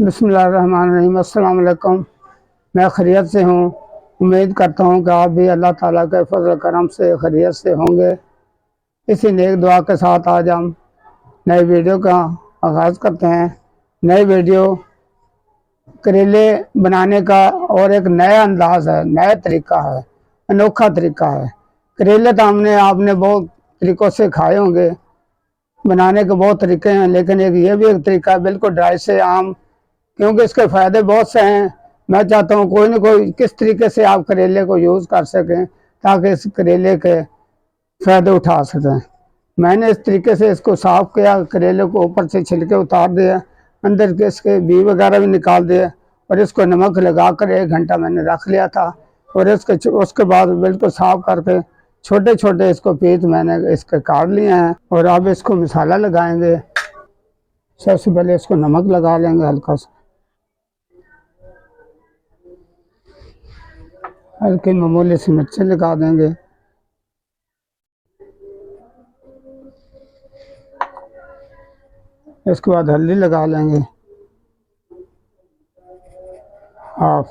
बिस्मिल्लाहिर्रहमानिर्रहीम। अस्सलाम वालेकुम। मैं खैरियत से हूँ। उम्मीद करता हूँ कि आप भी अल्लाह ताला के फज़ल करम से खैरियत से होंगे। इसी नेक दुआ के साथ आज हम नए वीडियो का आगाज़ करते हैं। नए वीडियो करेले बनाने का और एक नया अंदाज़ है, नया तरीका है, अनोखा तरीका है। करेले तो आपने बहुत तरीक़ों से खाए होंगे, बनाने के बहुत तरीके हैं, लेकिन ये भी एक तरीका है बिल्कुल ड्राई से आम, क्योंकि इसके फ़ायदे बहुत से हैं। मैं चाहता हूँ कोई ना कोई किस तरीके से आप करेले को यूज़ कर सकें ताकि इस करेले के फ़ायदे उठा सकें। मैंने इस तरीके से इसको साफ़ किया, करेले को ऊपर से छिलके उतार दिया, अंदर के इसके बी वगैरह भी निकाल दिए और इसको नमक लगा कर 1 घंटा मैंने रख लिया था। और उसके बाद बिल्कुल साफ़ करके छोटे छोटे इसको पीस मैंने इसके काट लिए हैं। और अब इसको मसाला लगाएंगे। सबसे पहले इसको नमक लगा लेंगे, हल्का सा हल्की मामूली सी मिर्चें लगा देंगे। इसके बाद हल्दी लगा लेंगे हाफ,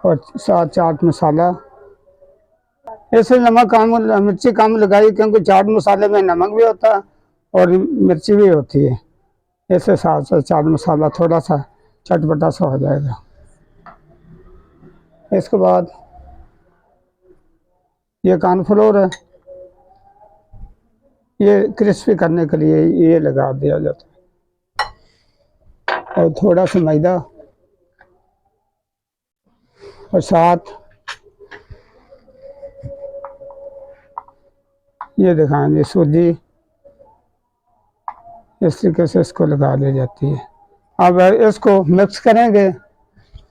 और साथ चाट मसाला। ऐसे नमक कम मिर्ची कम लगाई क्योंकि चाट मसाले में नमक भी होता है और मिर्ची भी होती है। ऐसे साथ साथ चाट मसाला थोड़ा सा चटपटा सा हो जाएगा। इसके बाद ये कॉर्नफ्लोर है, ये क्रिस्पी करने के लिए ये लगा दिया जाता है। और थोड़ा सा मैदा और साथ ये दिखाएंगे सूजी, इस तरीके से इसको लगा दी जाती है। अब इसको मिक्स करेंगे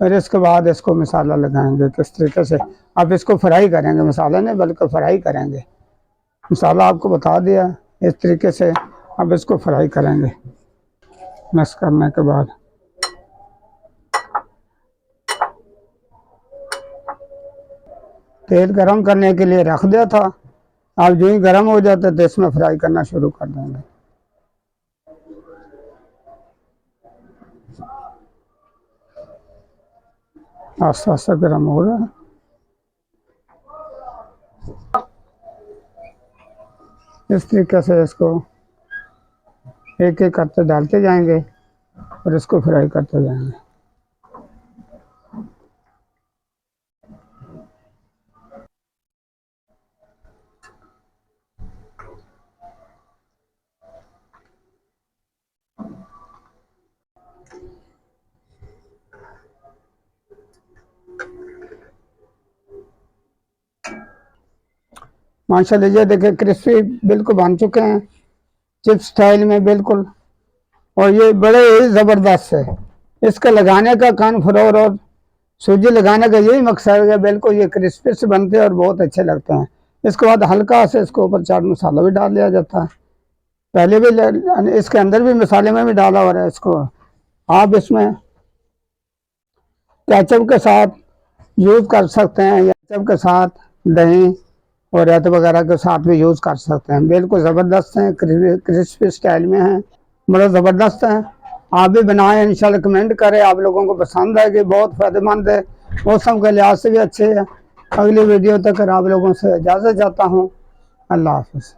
और इसके बाद इसको मसाला लगाएंगे किस तरीके से। अब इसको फ्राई करेंगे, मसाला नहीं बल्कि फ्राई करेंगे। मसाला आपको बता दिया इस तरीके से। अब इसको फ्राई करेंगे। मिक्स करने के बाद तेल गरम करने के लिए रख दिया था। अब जो ही गर्म हो जाता है तो इसमें फ्राई करना शुरू कर देंगे। आस्ता आस्ता गर्म हो रहा है। इस तरीके से इसको एक एक करते डालते जाएंगे और इसको फ्राई करते जाएंगे। माशाल्लाह ये देखिए क्रिस्पी बिल्कुल बन चुके हैं, चिप्स स्टाइल में बिल्कुल। और ये बड़े ही ज़बरदस्त है। इसका लगाने का कॉर्नफ्लोर और सूजी लगाने का यही मकसद है, बिल्कुल ये क्रिस्पी से बनते हैं और बहुत अच्छे लगते हैं। इसके बाद हल्का से इसके ऊपर चाट मसाला भी डाल दिया जाता है। पहले भी इसके अंदर भी मसाले में भी डाला हो रहा है। इसको आप इसमें केचप के साथ यूज़ कर सकते हैं, या केचप के साथ दही और रेत वगैरह के साथ भी यूज़ कर सकते हैं। बिल्कुल ज़बरदस्त हैं, क्रिस्पी स्टाइल में हैं, बड़ा ज़बरदस्त है। आप भी बनाएं, इंशाल्लाह कमेंट करें, आप लोगों को पसंद आएगी। बहुत फ़ायदेमंद है, मौसम के लिहाज से भी अच्छे है। अगली वीडियो तक आप लोगों से इजाज़त चाहता हूँ। अल्लाह हाफ़िज़।